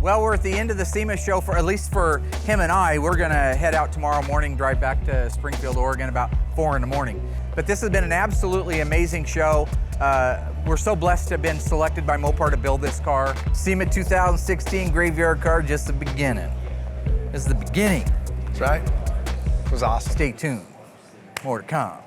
Well, we're at the end of the SEMA show, for at least for him and I. We're gonna head out tomorrow morning, drive back to Springfield, Oregon about 4 in the morning. But this has been an absolutely amazing show. We're so blessed to have been selected by Mopar to build this car. SEMA 2016 Graveyard Car, just the beginning. This is the beginning. That's right. It was awesome. Stay tuned, more to come.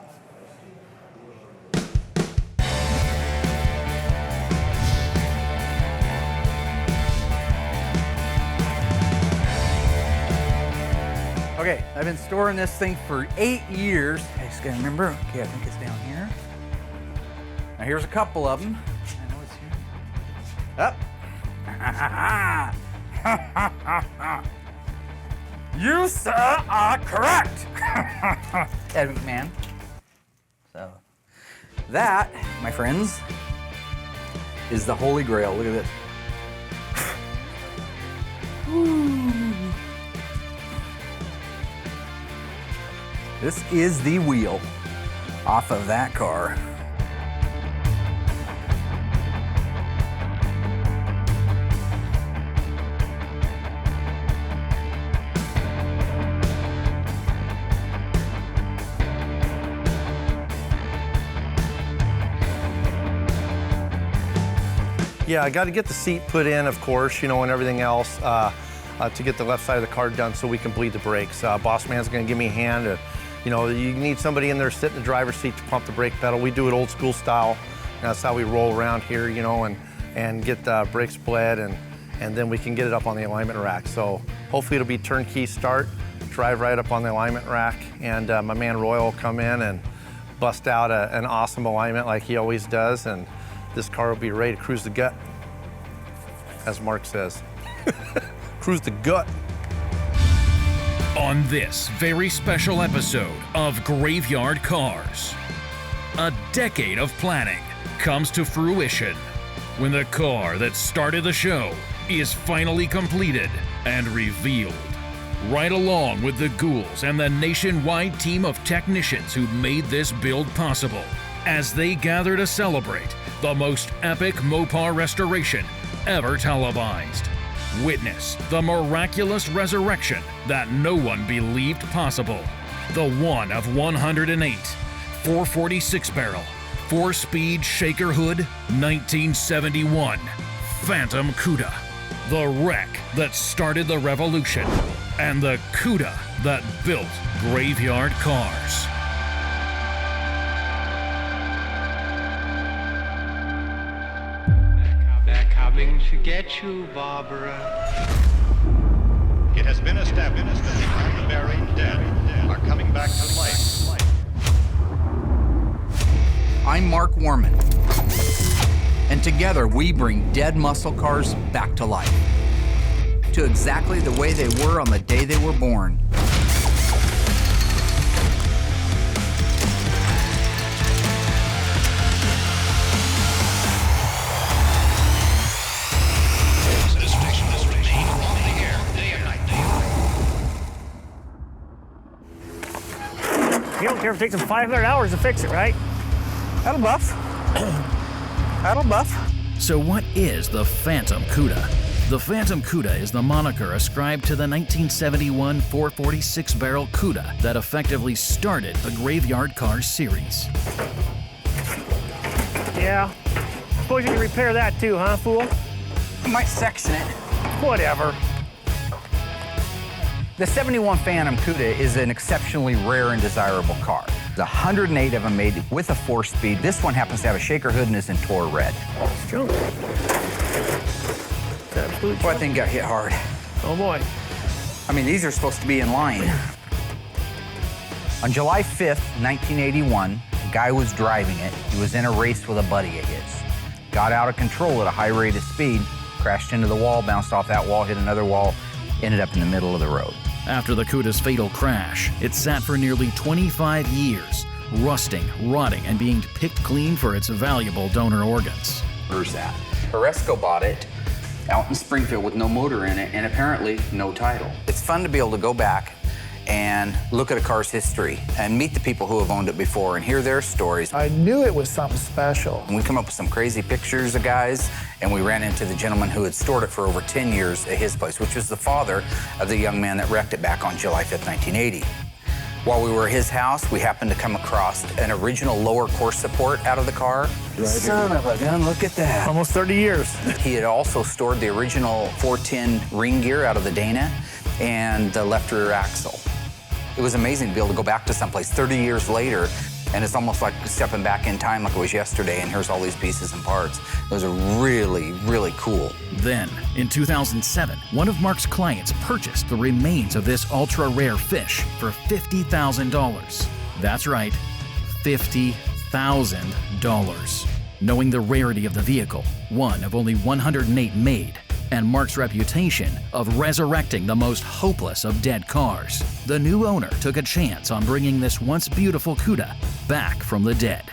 Okay, I've been storing this thing for 8 years. I just gotta remember, okay, I think it's down here. Now here's a couple of them. I know it's here. Up. You, sir, are correct. Ed McMahon. So, that, my friends, is the Holy Grail. Look at this. This is the wheel off of that car. Yeah, I got to get the seat put in, of course, you know, and everything else to get the left side of the car done so we can bleed the brakes. Boss man's going to give me a hand. You know, you need somebody in there sitting in the driver's seat to pump the brake pedal. We do it old school style. That's how we roll around here, you know, and get the brakes bled, and then we can get it up on the alignment rack. So hopefully it'll be turnkey start, drive right up on the alignment rack, and my man Roy will come in and bust out an awesome alignment like he always does, and this car will be ready to cruise the gut, as Mark says. Cruise the gut. On this very special episode of Graveyard Carz, a decade of planning comes to fruition when the car that started the show is finally completed and revealed. Right along with the ghouls and the nationwide team of technicians who made this build possible, as they gather to celebrate the most epic Mopar restoration ever televised. Witness the miraculous resurrection that no one believed possible. The one of 108, 446 barrel, 4-speed shaker hood, 1971, Phantom Cuda. The wreck that started the revolution, and the Cuda that built Graveyard Carz. Coming to get you, Barbara. It has been established that the buried dead are coming back to life. I'm Mark Warman, and together we bring dead muscle cars back to life, to exactly the way they were on the day they were born. You don't care if it takes them 500 hours to fix it, right? That'll buff. That'll buff. So what is the Phantom Cuda? The Phantom Cuda is the moniker ascribed to the 1971 446 barrel Cuda that effectively started the Graveyard Carz series. Yeah. Suppose you can repair that too, huh, fool? Might section it. Whatever. The 71 Phantom Cuda is an exceptionally rare and desirable car. There's 108 of them made with a 4-speed. This one happens to have a shaker hood and is in Tor red. It's true. It's absolute Boy, that thing got hit hard. Oh boy. I mean, these are supposed to be in line. On July 5th, 1981, a guy was driving it. He was in a race with a buddy of his. Got out of control at a high rate of speed, crashed into the wall, bounced off that wall, hit another wall, ended up in the middle of the road. After the Cuda's fatal crash, it sat for nearly 25 years, rusting, rotting, and being picked clean for its valuable donor organs. Where's that? Oresco bought it out in Springfield with no motor in it and apparently no title. It's fun to be able to go back and look at a car's history and meet the people who have owned it before and hear their stories. I knew it was something special. And we come up with some crazy pictures of guys, and we ran into the gentleman who had stored it for over 10 years at his place, which was the father of the young man that wrecked it back on July 5th, 1980. While we were at his house, we happened to come across an original lower course support out of the car. Son of a gun, look at that. Almost 30 years. He had also stored the original 410 ring gear out of the Dana and the left rear axle. It was amazing to be able to go back to someplace 30 years later, and it's almost like stepping back in time like it was yesterday, and here's all these pieces and parts. It was really, really cool. Then, in 2007, one of Mark's clients purchased the remains of this ultra-rare fish for $50,000. That's right, $50,000. Knowing the rarity of the vehicle, one of only 108 made, and Mark's reputation of resurrecting the most hopeless of dead cars, the new owner took a chance on bringing this once beautiful Cuda back from the dead.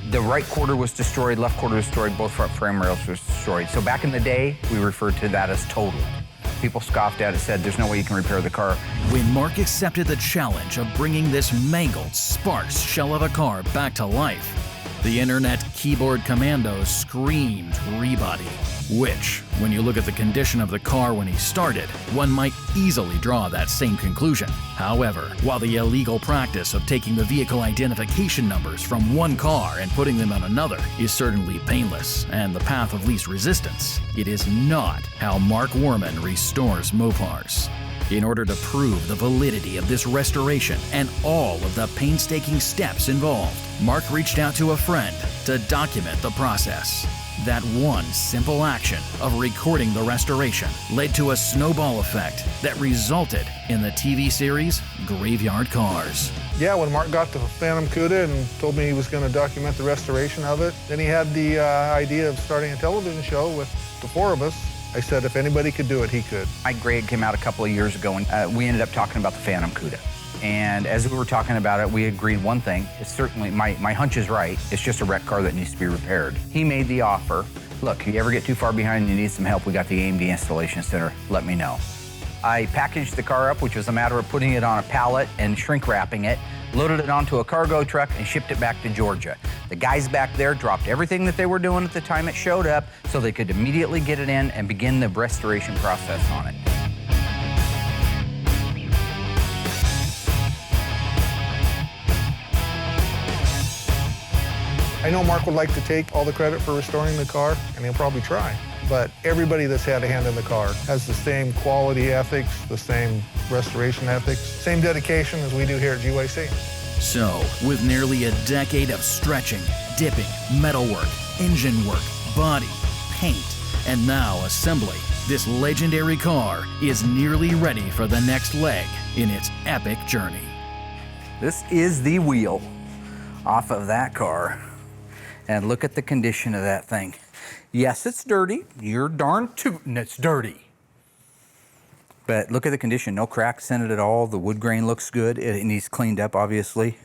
The right quarter was destroyed, left quarter was destroyed, both front frame rails were destroyed. So back in the day, we referred to that as totaled. People scoffed at it, said there's no way you can repair the car. When Mark accepted the challenge of bringing this mangled, sparse shell of a car back to life, the internet keyboard commandos screamed rebody, which, when you look at the condition of the car when he started, one might easily draw that same conclusion. However, while the illegal practice of taking the vehicle identification numbers from one car and putting them on another is certainly painless and the path of least resistance, it is not how Mark Worman restores Mopars. In order to prove the validity of this restoration and all of the painstaking steps involved, Mark reached out to a friend to document the process. That one simple action of recording the restoration led to a snowball effect that resulted in the TV series Graveyard Carz. Yeah, when Mark got the Phantom Cuda and told me he was going to document the restoration of it, then he had the idea of starting a television show with the four of us. I said if anybody could do it, he could. My grade came out a couple of years ago, and we ended up talking about the Phantom Cuda. And as we were talking about it, we agreed one thing. It's certainly, my hunch is right. It's just a wrecked car that needs to be repaired. He made the offer. Look, if you ever get too far behind and you need some help, we got the AMD Installation Center. Let me know. I packaged the car up, which was a matter of putting it on a pallet and shrink wrapping it, loaded it onto a cargo truck, and shipped it back to Georgia. The guys back there dropped everything that they were doing at the time it showed up so they could immediately get it in and begin the restoration process on it. I know Mark would like to take all the credit for restoring the car, and he'll probably try. But everybody that's had a hand in the car has the same quality ethics, the same restoration ethics, same dedication as we do here at GYC. So, with nearly a decade of stretching, dipping, metalwork, engine work, body, paint, and now assembly, this legendary car is nearly ready for the next leg in its epic journey. This is the wheel off of that car. And look at the condition of that thing. Yes, it's dirty. You're darn tootin' it's dirty. But look at the condition. No cracks in it at all. The wood grain looks good. It needs cleaned up, obviously.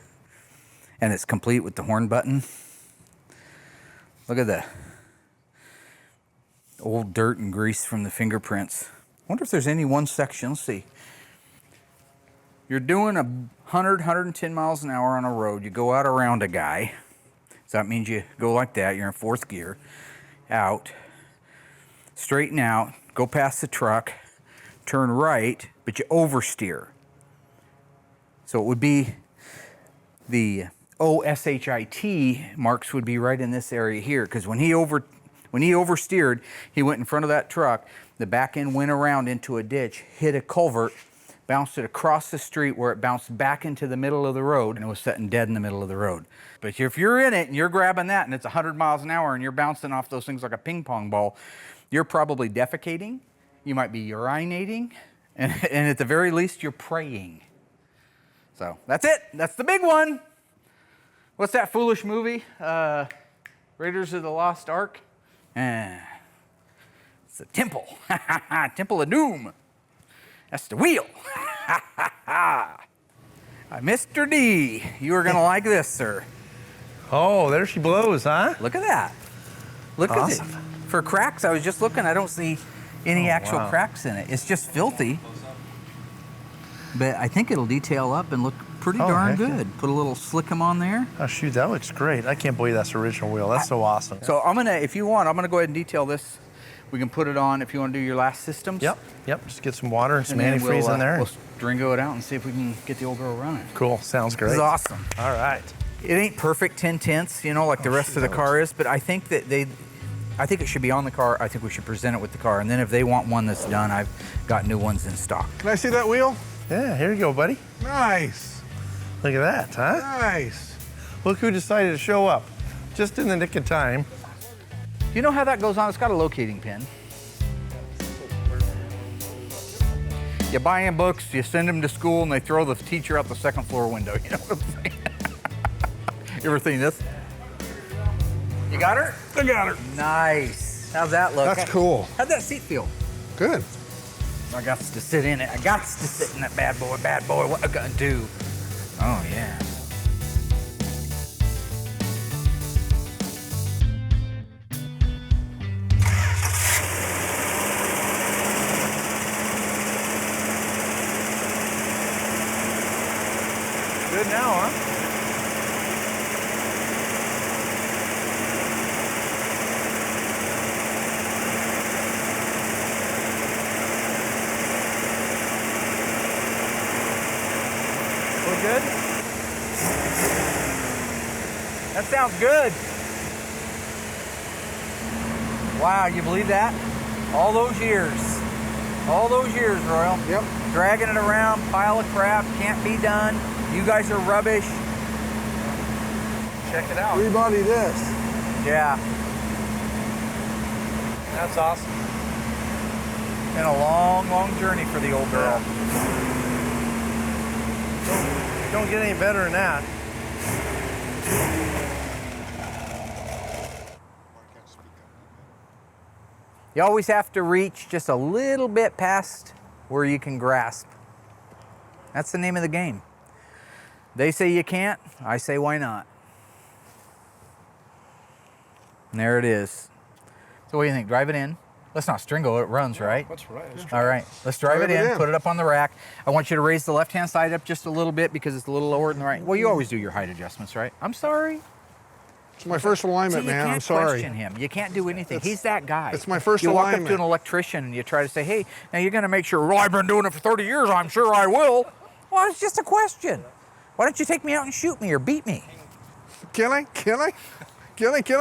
And it's complete with the horn button. Look at the old dirt and grease from the fingerprints. I wonder if there's any one section. Let's see. You're doing 100, 110 miles an hour on a road. You go out around a guy. So that means you go like that, you're in fourth gear, out, straighten out, go past the truck, turn right, but you oversteer. So it would be the OSHIT marks would be right in this area here, because when he oversteered, he went in front of that truck, the back end went around into a ditch, hit a culvert, bounced it across the street where it bounced back into the middle of the road, and it was sitting dead in the middle of the road. But if you're in it and you're grabbing that and it's 100 miles an hour and you're bouncing off those things like a ping pong ball, you're probably defecating, you might be urinating, and at the very least, you're praying. So that's it. That's the big one. What's that foolish movie? Raiders of the Lost Ark? It's the temple. Temple of Doom. That's the wheel. Mr. D, you are going to like this, sir. Oh, there she blows, huh? Look at that. Look Awesome. at it. For cracks, I was just looking. I don't see any actual cracks in it. It's just filthy. but I think it'll detail up and look pretty darn good. Put a little slickum on there. Oh shoot, that looks great. I can't believe that's the original wheel. That's so awesome. So I'm gonna, if you want, I'm gonna go ahead and detail this. We can put it on if you want to do your last systems. Yep. Just get some water and some then antifreeze in there. We'll stringo it out and see if we can get the old girl running. Cool, sounds great. This is awesome. All right. It ain't perfect 10/10, you know, like the rest of the car is, but I think that I think it should be on the car. I think we should present it with the car. And then if they want one that's done, I've got new ones in stock. Can I see that wheel? Yeah, here you go, buddy. Nice. Look at that, huh? Nice. Look who decided to show up. Just in the nick of time. You know how that goes on? It's got a locating pin. You buy them books, you send them to school, and they throw the teacher out the second floor window. You know what I'm saying? You ever seen this? You got her? I got her. Nice. How's that look? That's cool. How'd that seat feel? Good. I got to sit in it. I got to sit in that bad boy. Bad boy, what I gonna do? Oh, yeah. Good now, huh? Look good? That sounds good. Wow, you believe that? All those years, Royal. Yep. Dragging it around, pile of crap, can't be done. You guys are rubbish. Check it out. Rebody this. Yeah, That's awesome. been a long, long journey for the old girl. Don't get any better than that. You always have to reach just a little bit past where you can grasp. That's the name of the game. They say you can't, I say why not. And there it is. So what do you think, drive it in? Let's not stringo it, it runs, right? That's right. All right, let's drive it in, put it up on the rack. I want you to raise the left-hand side up just a little bit because it's a little lower than the right. Well, you always do your height adjustments, right? I'm sorry. It's my first alignment, See, you man. can't I'm sorry. question him. You can't do anything. He's that guy. It's my first You walk up alignment. to an electrician and you try to say, hey, now you're going to make sure, well, I've been doing it for 30 years. I'm sure I will. Well, it's just a question. Why don't you take me out and shoot me or beat me? Can I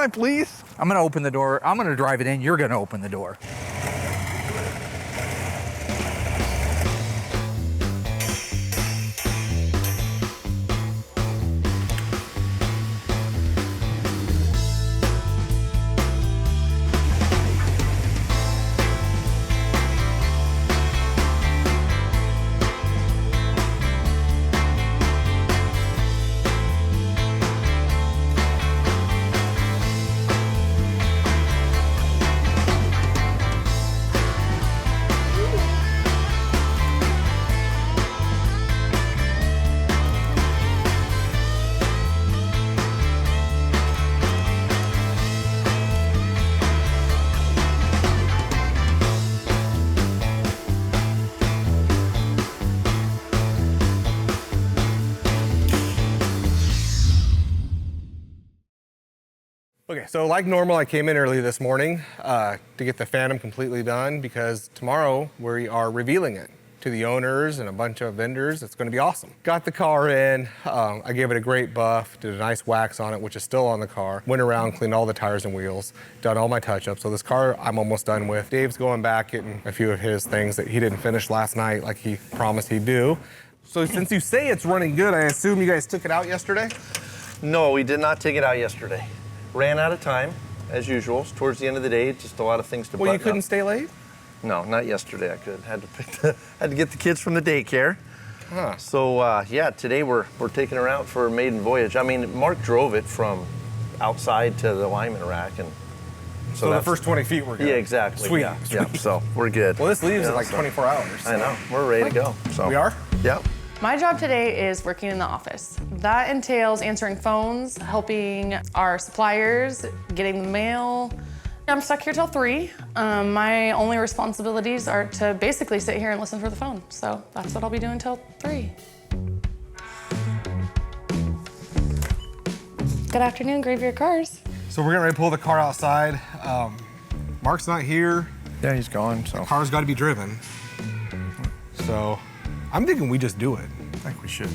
please? I'm going to open the door. I'm going to drive it in. You're going to open the door. Okay, so like normal, I came in early this morning to get the Phantom completely done because tomorrow we are revealing it to the owners and a bunch of vendors. It's gonna be awesome. Got the car in, I gave it a great buff, did a nice wax on it, which is still on the car. Went around, cleaned all the tires and wheels, done all my touch-ups. So this car I'm almost done with. Dave's going back, getting a few of his things that he didn't finish last night like he promised he'd do. So since you say it's running good, I assume you guys took it out yesterday? No, we did not take it out yesterday. Ran out of time, as usual. Towards the end of the day, just a lot of things to Well, you button couldn't up. stay late? No, not yesterday. I could. Had to get the kids from the daycare. Huh. So yeah, today we're taking her out for a maiden voyage. I mean, Mark drove it from outside to the alignment rack, and So the first 20 feet were good. Yeah, exactly. Sweet. Yeah, Sweet. yeah, so we're good. Well, this leaves Yeah, in like so- 24 hours. I know. We're ready to go. So We are? Yep. My job today is working in the office. That entails answering phones, helping our suppliers, getting the mail, I'm stuck here till 3. My only responsibilities are to basically sit here and listen for the phone. So that's what I'll be doing till 3. Good afternoon, Graveyard Cars. So we're getting ready to pull the car outside. Mark's not here. Yeah, he's gone, so. The car's got to be driven. So I'm thinking we just do it. I think we should.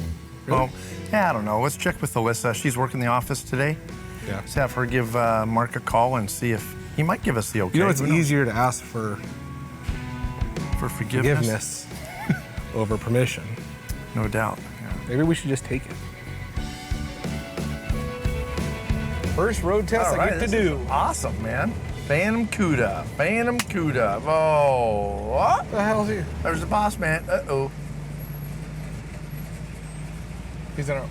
Really? Well, yeah, I don't know. Let's check with Allysa. She's working the office today. Yeah. Let's have her give Mark a call and see if he might give us the okay. You know, it's Who knows? easier to ask for forgiveness over permission. No doubt. Yeah. Maybe we should just take it. First road test I get to do. Awesome, man. Phantom Cuda. Phantom Cuda. Oh, what? The hell is he? There's the boss man. Uh-oh. He's in our...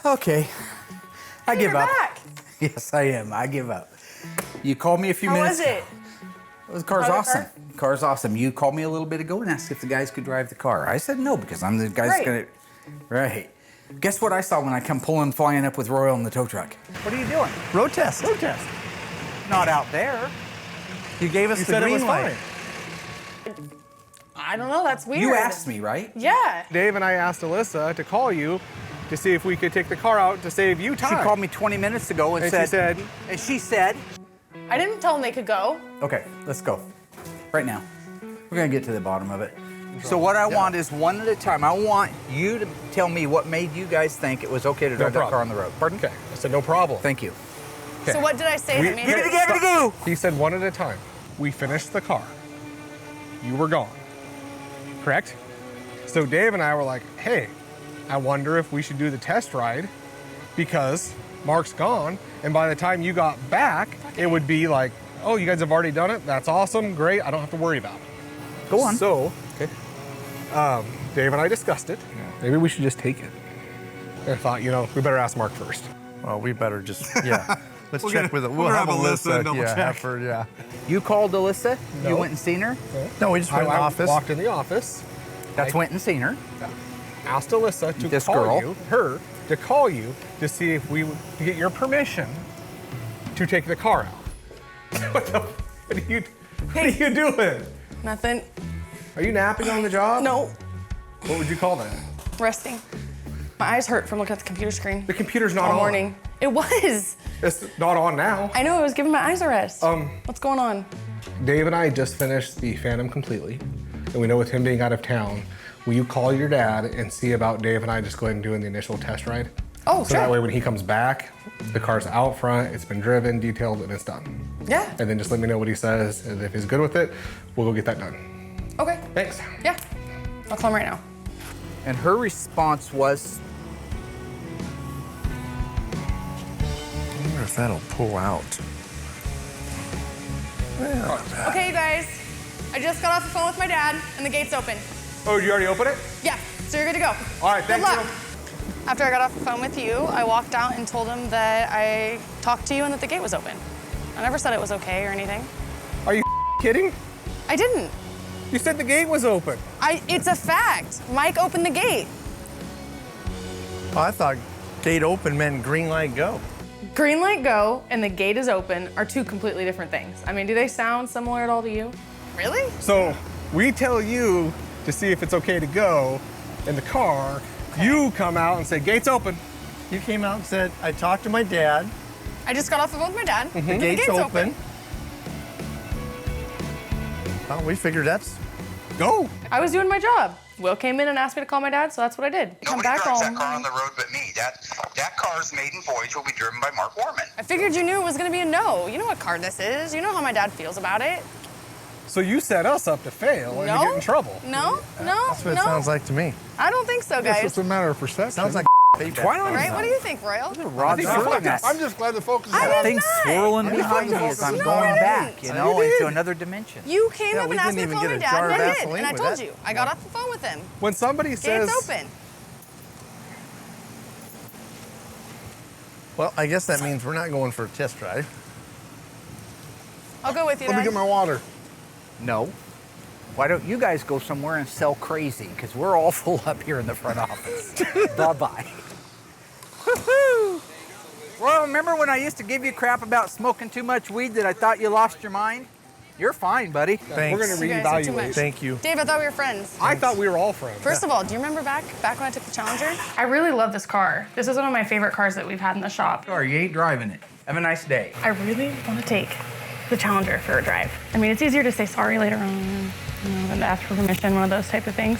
Okay. I give you're up. back. Yes, I am. I give up. You called me a few How minutes was it? The car's How was awesome. the Car's awesome. You called me a little bit ago and asked if the guys could drive the car. I said no because I'm the guy that's Right. gonna. Right. Guess what I saw when I come flying up with Royal in the tow truck? What are you doing? Road test. Road test. Not out there. You gave us You the said it was green light. fine. I don't know, that's weird. You asked me, right? Yeah. Dave and I asked Allysa to call you to see if we could take the car out to save you time. She called me 20 minutes ago and, And she said, I didn't tell them they could go. okay, let's go. Right now. We're gonna get to the bottom of it. So what I want is one at a time. I want you to tell me what made you guys think it was okay to drive that car on the road. Pardon? Okay, I said no problem. Thank you. Okay. So what did I say that made Give it? it go! He said one at a time. We finished the car. You were gone. Correct? So Dave and I were like, hey, I wonder if we should do the test ride because Mark's gone, and by the time you got back, it would be like, oh, you guys have already done it? That's awesome, great, I don't have to worry about it. Go on. So, Dave and I discussed it. Maybe we should just take it. And I thought, you know, we better ask Mark first. Well, we better just, yeah. Let's check with it. we'll We'll have grab Allysa and Allysa. double Yeah, check. have her, yeah. You called Alyssa? No. You went and seen her? No, we just went in the I office. walked in the office, That's went and seen her. asked Allysa to This call girl. to call you to see if we would to get your permission to take the car out. What are you doing? Nothing. Are you napping on the job? No. What would you call that? Resting. My eyes hurt from looking at the computer screen. The computer's not all on. morning. It was. It's not on now. I know, it was giving my eyes a rest. What's going on? Dave and I just finished the Phantom completely, and we know with him being out of town, will you call your dad and see about Dave and I just go ahead and doing the initial test ride? Oh, So sure. that way when he comes back, the car's out front, it's been driven, detailed, and it's done. Yeah. And then just let me know what he says, and if he's good with it, we'll go get that done. Okay. Thanks. Yeah. I'll call him right now. And her response was, I wonder if that'll pull out. Okay, you guys. I just got off the phone with my dad, and the gate's open. Oh, did you already open it? Yeah, so you're good to go. All right, Good thank luck. you. After I got off the phone with you, I walked out and told him that I talked to you and that the gate was open. I never said it was okay or anything. Are you kidding? I didn't. You said the gate was open. It's a fact. Mike opened the gate. Oh, I thought gate open meant green light go. Green light go and the gate is open are two completely different things. I mean, do they sound similar at all to you? Really? So we tell you to see if it's okay to go in the car. Okay. You come out and say, gate's open. You came out and said, I talked to my dad. I just got off the phone with my dad. The gate's open. Well, we figured that's... Go. I was doing my job. Will came in and asked me to call my dad, so that's what I did. Come Nobody back drives home. that car on the road but me. That car's Maiden Voyage will be driven by Mark Warman. I figured you knew it was gonna be a no. You know what car this is. You know how my dad feels about it. So you set us up to fail and to No. get in trouble. No. That's what it sounds like to me. I don't think so, Guess guys. it's a matter of perception. Sounds like payback. Right? What do you think, Royal? Rod swirling us. I'm just glad the focus is I on did Things not. swirling You behind me fucking as I'm no, going I back, didn't. you know, You into did. another dimension. You came Yeah, up we and asked me didn't to even call my get a jar dad, of and I did. Vaseline And I with told that. you. I got off the phone with him. When somebody says, Gate's open. Well, I guess that means we're not going for a test drive. I'll go with you, Let me Dad. get my water. No. Why don't you guys go somewhere and sell crazy? Because we're all full up here in the front office. Bye-bye. Well, remember when I used to give you crap about smoking too much weed that I thought you lost your mind? You're fine, buddy. Thanks. We're going to You guys are too reevaluate. much. Thank you. Dave, I thought we were friends. I thought we were all friends. First of all, do you remember back when I took the Challenger? I really love this car. This is one of my favorite cars that we've had in the shop. Sorry, you ain't driving it. Have a nice day. I really want to take the Challenger for a drive. I mean, it's easier to say sorry later on, than to ask for permission, one of those type of things.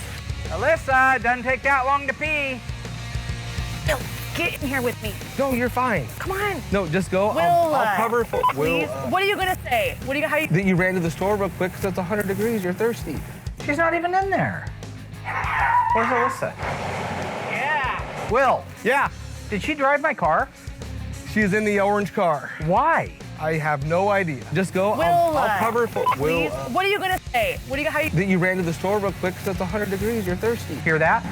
Alyssa, it doesn't take that long to pee. Bill, get in here with me. No, you're fine. Come on. No, just go. Will, I'll cover for please. What are you gonna say? That you ran to the store real quick because it's 100 degrees. You're thirsty. She's not even in there. Where's Alyssa? Yeah. Will, Yeah, did she drive my car? she's in the orange car. Why? I have no idea. Just go. Will, I'll cover for please. What are you gonna say? That you ran to the store real quick because it's 100 degrees. You're thirsty. Hear that?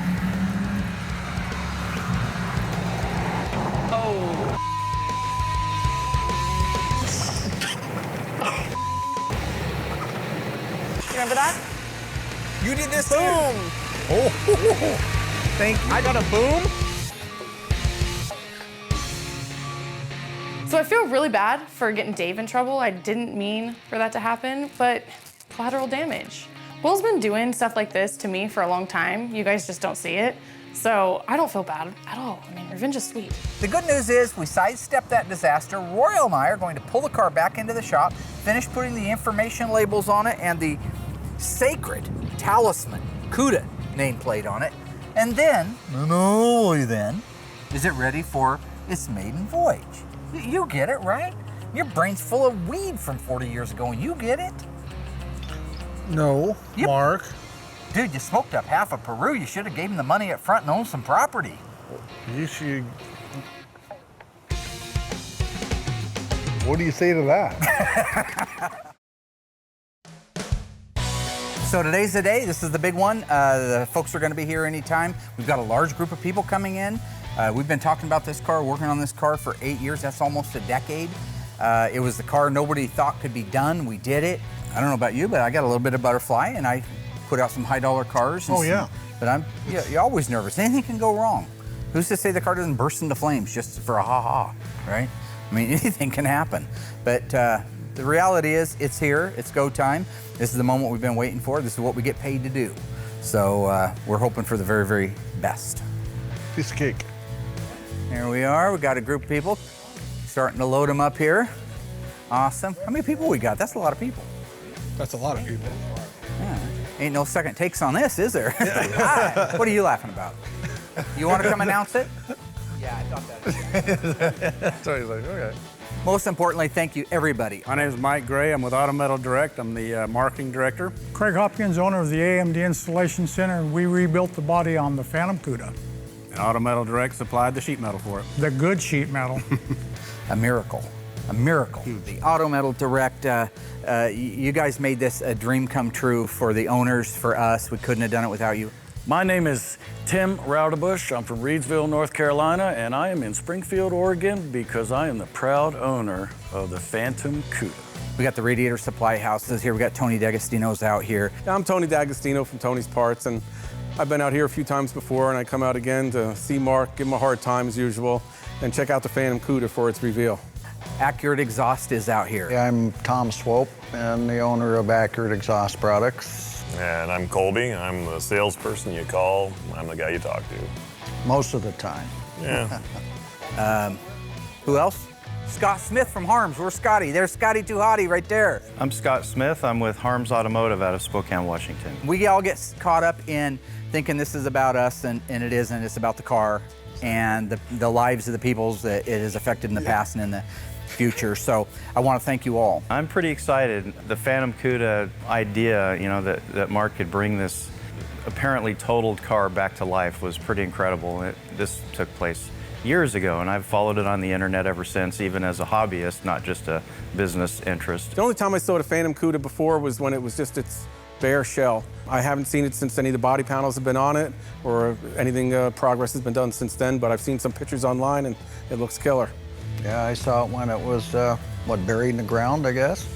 You remember that? You did this Boom. Oh, thank you. I got a boom. So I feel really bad for getting Dave in trouble. I didn't mean for that to happen, but collateral damage. Will's been doing stuff like this to me for a long time. You guys just don't see it. So I don't feel bad at all. I mean, revenge is sweet. The good news is we sidestepped that disaster. Royal and I are going to pull the car back into the shop, finish putting the information labels on it and the sacred talisman Cuda nameplate on it. And then, and only then, is it ready for its maiden voyage. You get it, right? Your brain's full of weed from 40 years ago and you get it. No, Yep. Mark. Dude, you smoked up half of Peru. You should have gave him the money up front and owned some property. You should. What do you say to that? So today's the day. This is the big one. The folks are going to be here anytime. We've got a large group of people coming in. We've been talking about this car, working on this car for 8 years. That's almost a decade. It was the car nobody thought could be done. We did it. I don't know about you, but I got a little bit of butterfly, and I put out some high-dollar cars. Oh, yeah. But you're always nervous. Anything can go wrong. Who's to say the car doesn't burst into flames just for a ha-ha, right? I mean, anything can happen. But the reality is, it's here. It's go time. This is the moment we've been waiting for. This is what we get paid to do. So we're hoping for the very, very best. Piece of cake. Here we are. We got a group of people starting to load them up here. Awesome. How many people we got? That's a lot of people. That's a lot of people. Yeah. Ain't no second takes on this, is there? Hi. What are you laughing about? You want to come announce it? Yeah, I thought that. So he's like, okay. Most importantly, thank you, everybody. My name is Mike Gray. I'm with Auto Metal Direct. I'm the marketing director. Craig Hopkins, owner of the AMD Installation Center. We rebuilt the body on the Phantom Cuda. And Auto Metal Direct supplied the sheet metal for it. The good sheet metal. A miracle. A miracle. The Auto Metal Direct, you guys made this a dream come true for the owners, for us. We couldn't have done it without you. My name is Tim Raudebush. I'm from Reidsville, North Carolina, and I am in Springfield, Oregon because I am the proud owner of the Phantom Cuda. We got the Radiator Supply Houses here. We got Tony D'Agostino's out here. I'm Tony D'Agostino from Tony's Parts, and I've been out here a few times before, and I come out again to see Mark, give him a hard time as usual, and check out the Phantom Cuda for its reveal. Accurate Exhaust is out here. Yeah, I'm Tom Swope, and the owner of Accurate Exhaust Products. And I'm Colby. I'm the salesperson you call. I'm the guy you talk to. Most of the time. Yeah. Who else? Scott Smith from Harms. Where's Scotty? There's Scotty Too Hottie right there. I'm Scott Smith. I'm with Harms Automotive out of Spokane, Washington. We all get caught up in thinking this is about us, and it isn't. It's about the car and the lives of the people that it has affected in the past and in the future. So I want to thank you all. I'm pretty excited. The Phantom Cuda idea, that Mark could bring this apparently totaled car back to life was pretty incredible. This took place years ago, and I've followed it on the internet ever since, even as a hobbyist, not just a business interest. The only time I saw the Phantom Cuda before was when it was just its bare shell. I haven't seen it since any of the body panels have been on it, or anything progress has been done since then, but I've seen some pictures online, and it looks killer. Yeah, I saw it when it was, buried in the ground, I guess.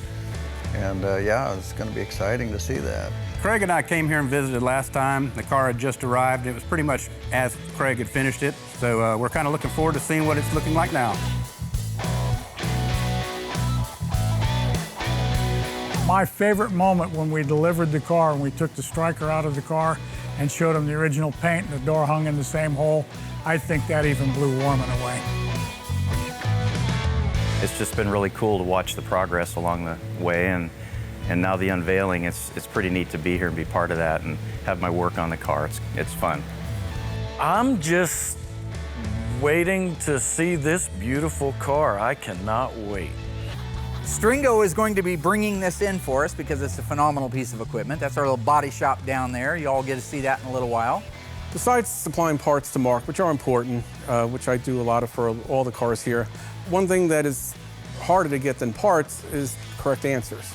And yeah, it's going to be exciting to see that. Craig and I came here and visited last time. The car had just arrived. It was pretty much as Craig had finished it. So we're kind of looking forward to seeing what it's looking like now. My favorite moment when we delivered the car and we took the striker out of the car and showed them the original paint and the door hung in the same hole. I think that even blew Warman away. It's just been really cool to watch the progress along the way, and now the unveiling. It's pretty neat to be here and be part of that and have my work on the car. It's fun. I'm just waiting to see this beautiful car. I cannot wait. Stringo is going to be bringing this in for us because it's a phenomenal piece of equipment. That's our little body shop down there. You all get to see that in a little while. Besides supplying parts to Mark, which are important, which I do a lot of for all the cars here, one thing that is harder to get than parts is correct answers.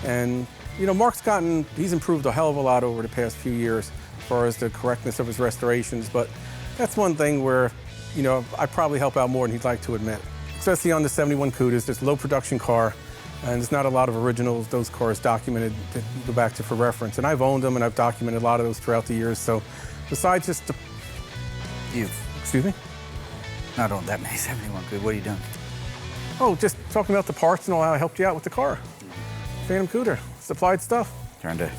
And, you know, he's improved a hell of a lot over the past few years as far as the correctness of his restorations, but that's one thing where, you know, I probably help out more than he'd like to admit. Especially on the 71 Cudas, it's a low production car, and there's not a lot of originals, those cars documented to go back to for reference. And I've owned them, and I've documented a lot of those throughout the years, so besides just the... Excuse me? Not on that many 71 Cuda. What are you doing? Oh, just talking about the parts and all, how I helped you out with the car. Phantom Cuda, supplied stuff. Trying to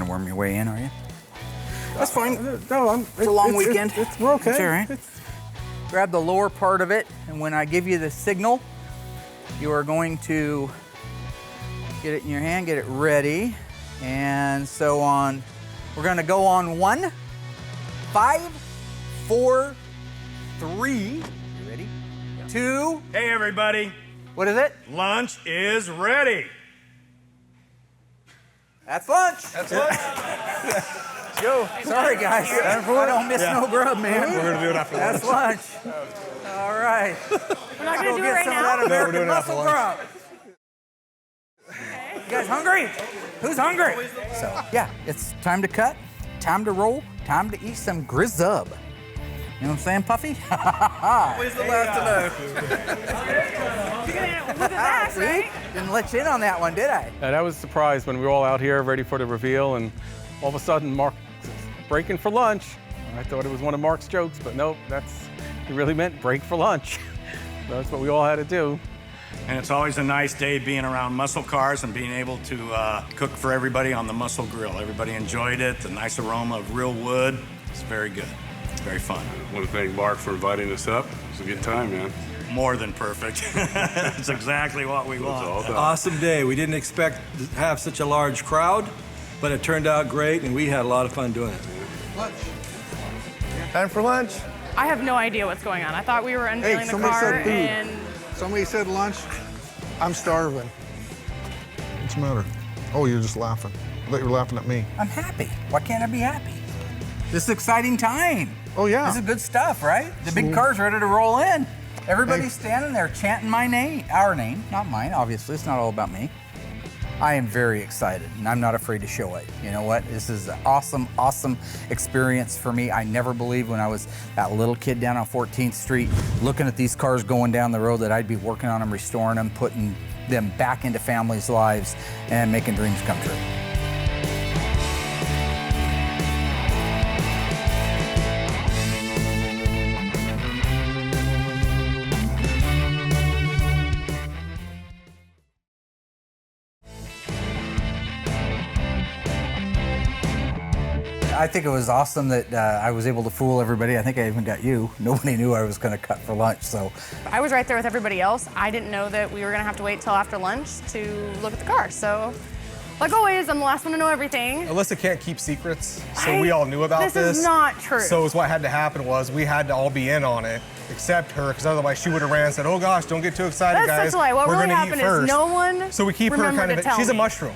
worm your way in, are you? That's fine. No, it's a long weekend. We're okay. It's all right. Grab the lower part of it, and when I give you the signal, you are going to get it in your hand, get it ready, and so on. We're going to go on 1, 5, 4, 3. You ready? 2. Hey, everybody. What is it? Lunch is ready. That's lunch. That's lunch. Let's go. Sorry, guys. I don't miss no grub, man. We're going to do it after lunch. That's lunch. All right. We're not going to do it right now? No, we're doing it after lunch. Okay. You guys hungry? Who's hungry? So, yeah, it's time to cut, time to roll, time to eat some grizzub. You know what I'm saying, Puffy? Always the last Look at that, right? Didn't let you in on that one, did I? I was surprised when we were all out here ready for the reveal, and all of a sudden Mark breaking for lunch. I thought it was one of Mark's jokes, but nope, he really meant break for lunch. That's what we all had to do. And it's always a nice day being around muscle cars and being able to cook for everybody on the muscle grill. Everybody enjoyed it, the nice aroma of real wood. It's very good. It's very fun. I want to thank Mark for inviting us up. It was a good time, man. More than perfect. It's exactly what we want. Awesome day. We didn't expect to have such a large crowd, but it turned out great, and we had a lot of fun doing it. Lunch. Time for lunch. I have no idea what's going on. I thought we were unveiling the car, said food. and Somebody said lunch. I'm starving. What's the matter? Oh, you're just laughing. I thought you were laughing at me. I'm happy. Why can't I be happy? This is exciting time. Oh, yeah. This is good stuff, right? The big car's ready to roll in. Everybody's standing there chanting my name, our name, not mine, obviously. It's not all about me. I am very excited, and I'm not afraid to show it. You know what? This is an awesome, awesome experience for me. I never believed when I was that little kid down on 14th Street looking at these cars going down the road that I'd be working on them, restoring them, putting them back into families' lives, and making dreams come true. I think it was awesome that I was able to fool everybody. I think I even got you. Nobody knew I was going to cut for lunch, so. I was right there with everybody else. I didn't know that we were going to have to wait till after lunch to look at the car. So, like always, I'm the last one to know everything. Alyssa can't keep secrets, so we all knew about this. This is not true. So what had to happen was we had to all be in on it, except her, because otherwise she would have ran and said, "Oh gosh, don't get too excited, guys. That's such a lie. What really happened is no one So we keep her kind of, she's a mushroom.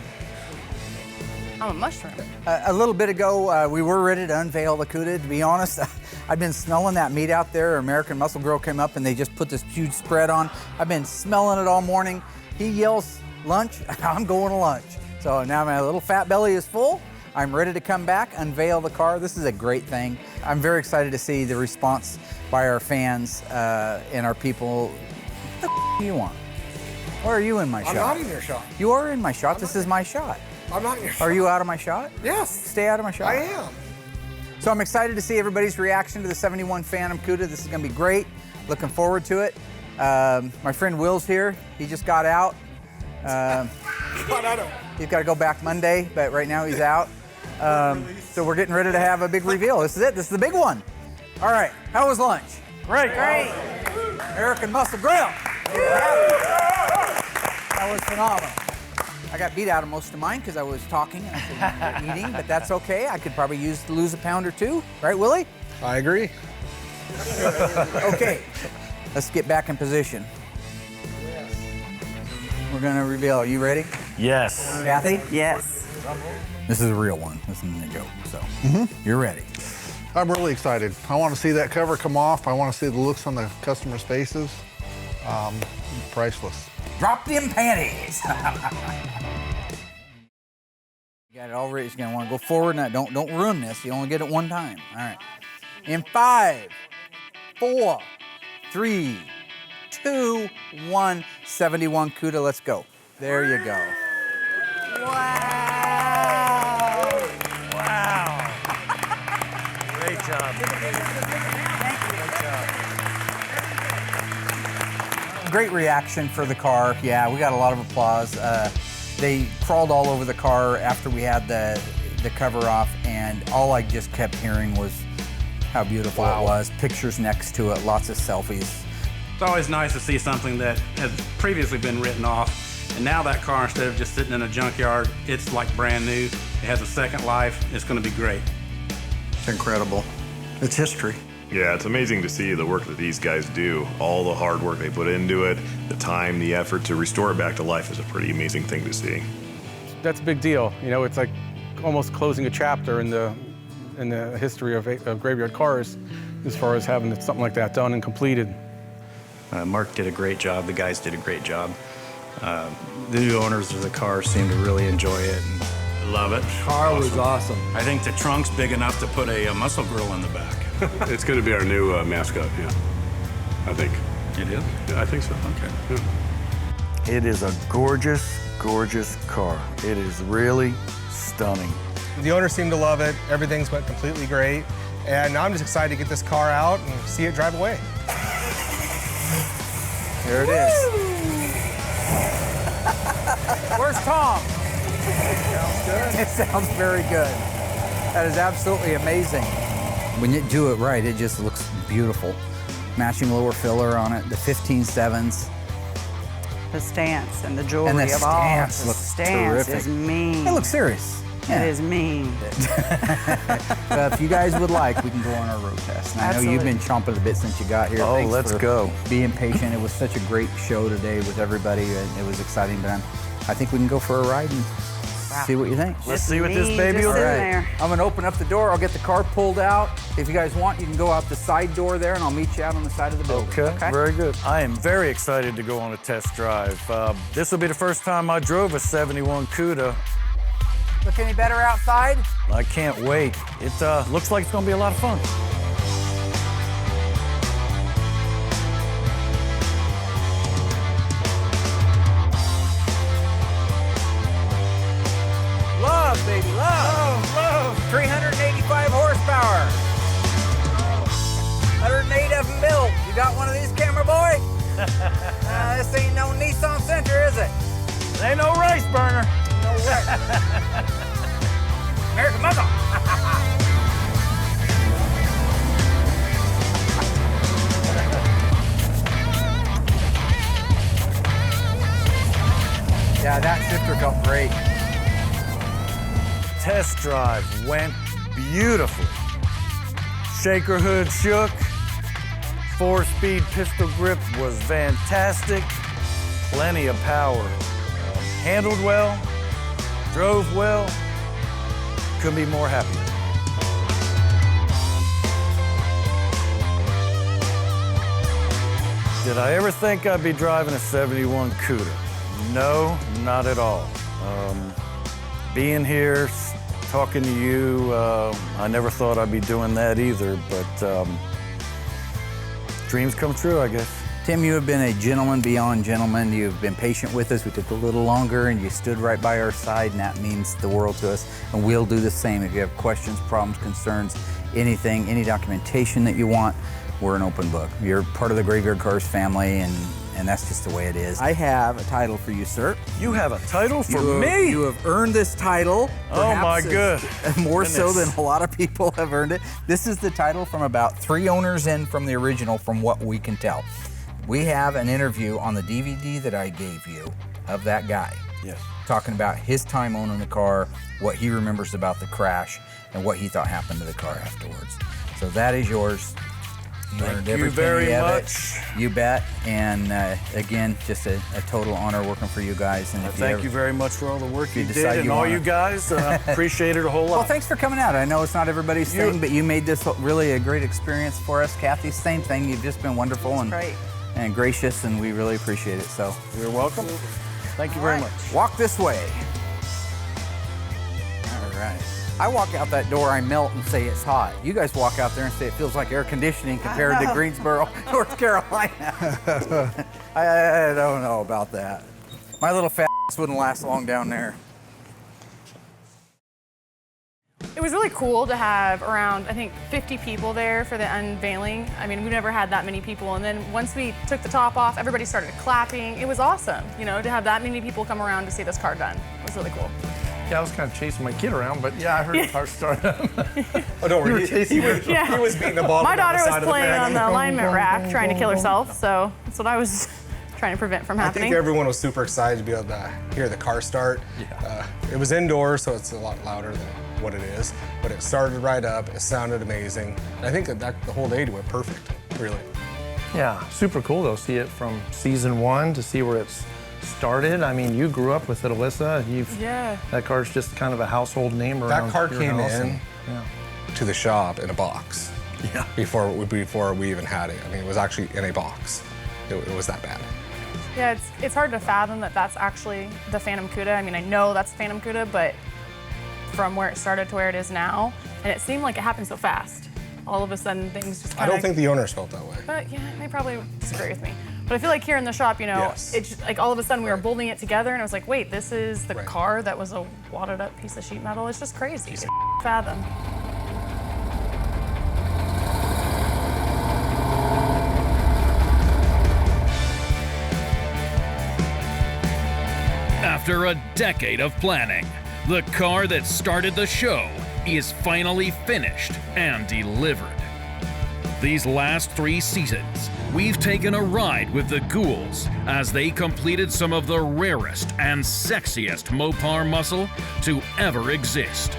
I'm a mushroom. A little bit ago, we were ready to unveil the Cuda. To be honest, I've been smelling that meat out there. American Muscle Grill came up and they just put this huge spread on. I've been smelling it all morning. He yells, lunch, I'm going to lunch. So now my little fat belly is full. I'm ready to come back, unveil the car. This is a great thing. I'm very excited to see the response by our fans and our people. What the do you want? Or are you in my shot? I'm not in your shot. You are in my shot. This is my shot. I'm not in your shot. Are you out of my shot? Yes. Stay out of my shot. I am. So I'm excited to see everybody's reaction to the 71 Phantom Cuda. This is going to be great. Looking forward to it. My friend Will's here. He just got out. He's got to go back Monday, but right now he's out. So we're getting ready to have a big reveal. This is it. This is the big one. All right. How was lunch? Great. Great. American Muscle Grill. That was phenomenal. I got beat out of most of mine because I was talking and I said eating, but that's okay. I could probably lose a pound or two. Right, Willie? I agree. Okay. Let's get back in position. We're going to reveal. Are you ready? Yes. Kathy? Yes. This is a real one. This isn't a joke. So you're ready. I'm really excited. I want to see that cover come off. I want to see the looks on the customers' faces. Priceless. Drop them panties. You got it all ready. You're going to want to go forward. Now, don't ruin this. You only get it one time. All right. In 5, 4, 3, 2, 1. 71 Cuda. Let's go. There you go. Wow. Great job. Great reaction for the car. Yeah, we got a lot of applause. They crawled all over the car after we had the cover off, and all I just kept hearing was how beautiful it was. Pictures next to it, lots of selfies. It's always nice to see something that has previously been written off, and now that car, instead of just sitting in a junkyard, it's like brand new. It has a second life. It's going to be great. It's incredible. It's history. Yeah, it's amazing to see the work that these guys do. All the hard work they put into it, the time, the effort to restore it back to life is a pretty amazing thing to see. That's a big deal. You know, it's like almost closing a chapter in the history of graveyard cars as far as having something like that done and completed. Mark did a great job. The guys did a great job. The new owners of the car seem to really enjoy it. And love it. Car was awesome. I think the trunk's big enough to put a muscle grill in the back. It's going to be our new mascot, yeah. I think. It is? Yeah, I think so. Okay. Yeah. It is a gorgeous, gorgeous car. It is really stunning. The owners seem to love it. Everything's went completely great. And now I'm just excited to get this car out and see it drive away. There it is. Where's Tom? It sounds very good. That is absolutely amazing. When you do it right, it just looks beautiful. Matching lower filler on it, the 15.7s. The stance and the jewelry And the of all. stance The looks stance terrific. is mean. It looks serious. It is mean. If you guys would like, we can go on our road test. And I know you've been chomping at the bit since you got here. Oh, Thanks let's for go. Being patient. It was such a great show today with everybody, and it was exciting. But I think we can go for a ride and see what you think. Let's see what this baby will do. I'm gonna open up the door. I'll get the car pulled out. If you guys want, you can go out the side door there, and I'll meet you out on the side of the building. Okay, very good. I am very excited to go on a test drive. This will be the first time I drove a 71 Cuda. Look any better outside? I can't wait. It looks like it's gonna be a lot of fun. Love, baby, love. Love. 385 horsepower. 108 of them built. You got one of these, camera boy? This ain't no Nissan Sentra, is it? Ain't no race burner. No way. American Muscle. Yeah, that shifter felt great. Test drive went beautifully. Shaker hood shook. 4-speed pistol grip was fantastic. Plenty of power. Handled well. Drove well. Couldn't be more happy. Did I ever think I'd be driving a 71 Cuda? No, not at all. Being here, talking to you, I never thought I'd be doing that either, but dreams come true, I guess. Tim, you have been a gentleman beyond gentlemen. You've been patient with us. We took a little longer, and you stood right by our side, and that means the world to us. And we'll do the same. If you have questions, problems, concerns, anything, any documentation that you want, we're an open book. You're part of the Graveyard Cars family, and and that's just the way it is. I have a title for you, sir. You have a title for me? You have earned this title. Oh my Perhaps more so goodness. than a lot of people have earned it. This is the title from about 3 owners in from the original, from what we can tell. We have an interview on the DVD that I gave you of that guy. Yes. Talking about his time owning the car, what he remembers about the crash, and what he thought happened to the car afterwards. So that is yours. Thank you very much. You bet. And again, just a total honor working for you guys. And Thank you very much for all the work you did, decide and you all wanna- you guys. Appreciate it a whole lot. Well, thanks for coming out. I know it's not everybody's thing, but you made this really a great experience for us. Kathy, same thing. You've just been wonderful and gracious, and we really appreciate it. So you're welcome. Thank you very much. Walk this way. All right. I walk out that door, I melt and say it's hot. You guys walk out there and say it feels like air conditioning compared to Greensboro, North Carolina. I don't know about that. My little fat ass wouldn't last long down there. It was really cool to have around, I think, 50 people there for the unveiling. I mean, we never had that many people. And then once we took the top off, everybody started clapping. It was awesome, you know, to have that many people come around to see this car done. It was really cool. Yeah, I was kind of chasing my kid around, but yeah, I heard the car start up. Oh, don't worry. You were chasing her. Yeah. He was beating the ball. My daughter down the was side playing of on the alignment rack trying to kill herself, so that's what I was trying to prevent from I happening. think everyone was super excited to be able to hear the car start. Yeah. It was indoors, so it's a lot louder than what it is, but it started right up. It sounded amazing. And I think that the whole day went perfect, really. Yeah, super cool though. See it from season 1 to see where it's started. I mean, you grew up with it, Alyssa. That car's just kind of a household name around. That car your came house in to the shop in a box. Yeah. Before we even had it. I mean, it was actually in a box. It was that bad. Yeah, it's hard to fathom that that's actually the Phantom Cuda. I mean, I know that's the Phantom Cuda, but from where it started to where it is now, and it seemed like it happened so fast. All of a sudden, things just kind I of... don't think the owners felt that way. But yeah, they probably disagree with me. But I feel like here in the shop, you know, it's just, like all of a sudden we were bolting it together, and I was like, wait, this is the car that was a wadded up piece of sheet metal? It's just crazy to fathom. After a decade of planning, the car that started the show is finally finished and delivered. These last 3 seasons, we've taken a ride with the Ghouls as they completed some of the rarest and sexiest Mopar muscle to ever exist.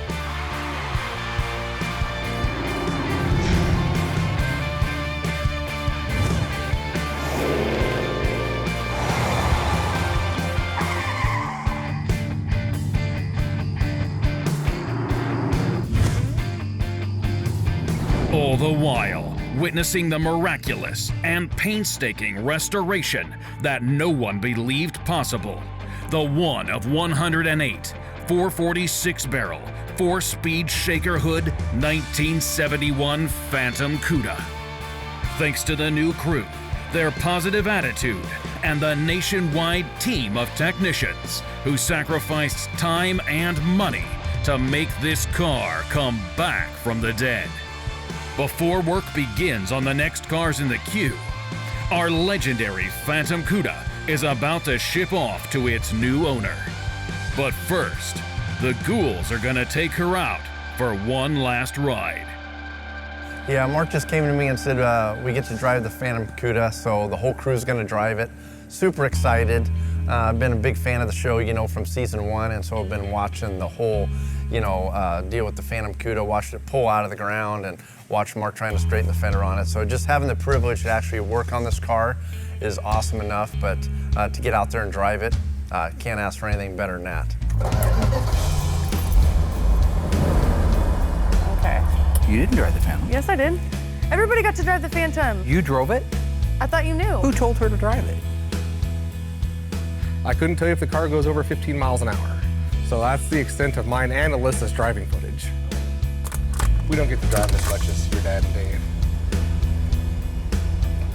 All the while, witnessing the miraculous and painstaking restoration that no one believed possible. The one of 108, 446 barrel, 4-speed shaker hood, 1971 Phantom Cuda. Thanks to the new crew, their positive attitude, and the nationwide team of technicians who sacrificed time and money to make this car come back from the dead. Before work begins on the next cars in the queue, our legendary Phantom Cuda is about to ship off to its new owner. But first, the Ghouls are gonna take her out for one last ride. Yeah, Mark just came to me and said we get to drive the Phantom Cuda, so the whole crew's gonna drive it. Super excited. I've been a big fan of the show, you know, from season 1, and so I've been watching the whole, you know, deal with the Phantom Cuda, watched it pull out of the ground, and watched Mark trying to straighten the fender on it. So just having the privilege to actually work on this car is awesome enough, but to get out there and drive it, can't ask for anything better than that. Okay. You didn't drive the Phantom. Yes, I did. Everybody got to drive the Phantom. You drove it? I thought you knew. Who told her to drive it? I couldn't tell you if the car goes over 15 miles an hour. So that's the extent of mine and Alyssa's driving footage. We don't get to drive as much as your dad and Dave.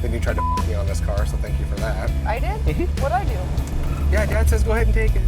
Then you tried to f me on this car, so thank you for that. I did? What'd I do? Yeah, Dad says go ahead and take it.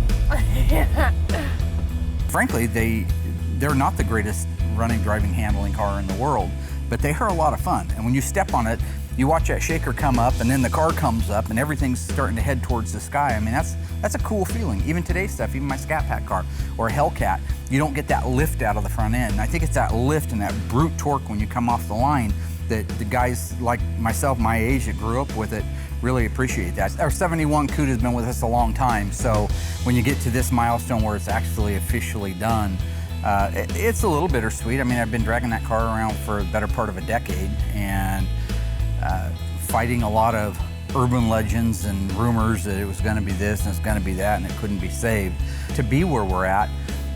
Frankly, they're not the greatest running, driving, handling car in the world, but they are a lot of fun. And when you step on it, you watch that shaker come up and then the car comes up and everything's starting to head towards the sky. I mean, that's a cool feeling. Even today's stuff, even my Scat Pack car or a Hellcat, you don't get that lift out of the front end. And I think it's that lift and that brute torque when you come off the line that the guys like myself, my age, that grew up with it, really appreciate that. Our 71 Cuda has been with us a long time, so when you get to this milestone where it's actually officially done, it's a little bittersweet. I mean, I've been dragging that car around for the better part of a decade and fighting a lot of urban legends and rumors that it was gonna be this and it's gonna be that and it couldn't be saved. To be where we're at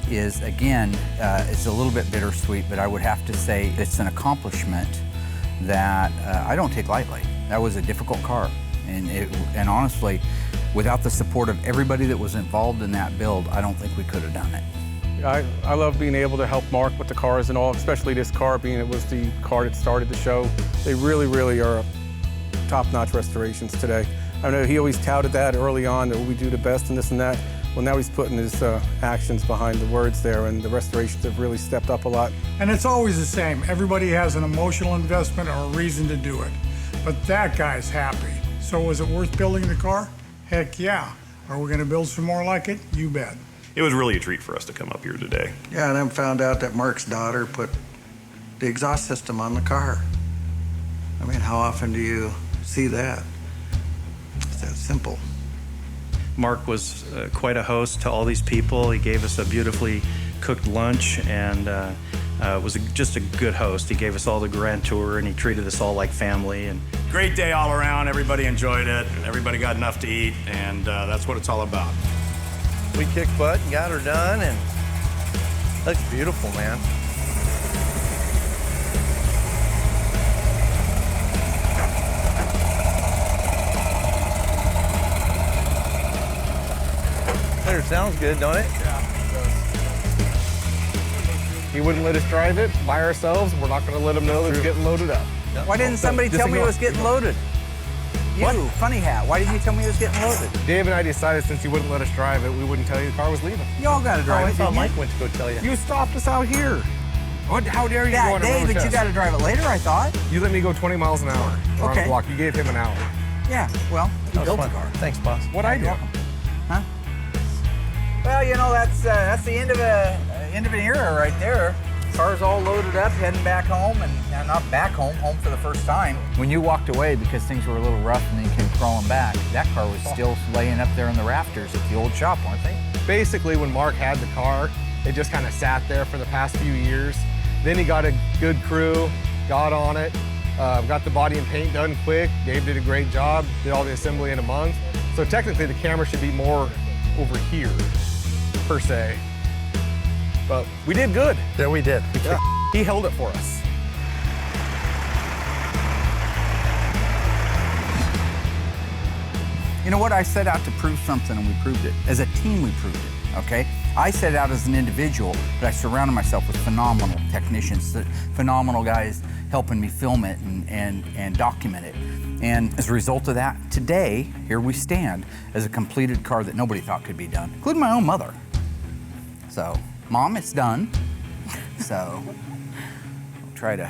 is, again, it's a little bit bittersweet, but I would have to say it's an accomplishment that I don't take lightly. That was a difficult car, and honestly, without the support of everybody that was involved in that build, I don't think we could have done it. I love being able to help Mark with the cars and all, especially this car, being it was the car that started the show. They really, really are top-notch restorations today. I know he always touted that early on, that we do the best and this and that. Well, now he's putting his actions behind the words there, and the restorations have really stepped up a lot. And it's always the same. Everybody has an emotional investment or a reason to do it. But that guy's happy. So was it worth building the car? Heck yeah. Are we gonna build some more like it? You bet. It was really a treat for us to come up here today. Yeah, and then found out that Mark's daughter put the exhaust system on the car. I mean, how often do you see that? It's that simple. Mark was quite a host to all these people. He gave us a beautifully cooked lunch and was just a good host. He gave us all the grand tour and he treated us all like family. And Great day all around. Everybody enjoyed it. Everybody got enough to eat, and that's what it's all about. We kicked butt and got her done, and looks beautiful, man. There, sounds good, don't it? Yeah, it does. He wouldn't let us drive it by ourselves. We're not going to let him know that it's getting loaded up. Why didn't somebody tell me it was getting loaded? You, funny hat, why didn't you tell me it was getting loaded? Dave and I decided since he wouldn't let us drive it, we wouldn't tell you the car was leaving. Y'all got to drive it, I thought didn't Mike you? went to go tell you. You stopped us out here. How dare you go That on a day, road but you test? got to drive it later, I thought. You let me go 20 miles an hour around Okay. the block. You gave him an hour. Yeah, well, you That was built the fun. car. Thanks, boss. What'd I do? Huh? Well, you know, that's the end of an era right there. Car's all loaded up, heading back home, and not back home, home for the first time. When you walked away because things were a little rough and then you came crawling back, that car was still laying up there in the rafters at the old shop, weren't they? Basically, when Mark had the car, it just kind of sat there for the past few years. Then he got a good crew, got on it, got the body and paint done quick. Dave did a great job, did all the assembly in a month. So technically, the camera should be more over here, per se. But we did good. Yeah, we did. Yeah. He held it for us. You know what? I set out to prove something and we proved it. As a team, we proved it, okay? I set out as an individual, but I surrounded myself with phenomenal technicians, phenomenal guys helping me film it and document it. And as a result of that, today, here we stand as a completed car that nobody thought could be done, including my own mother. So, Mom, it's done. So, I'll try to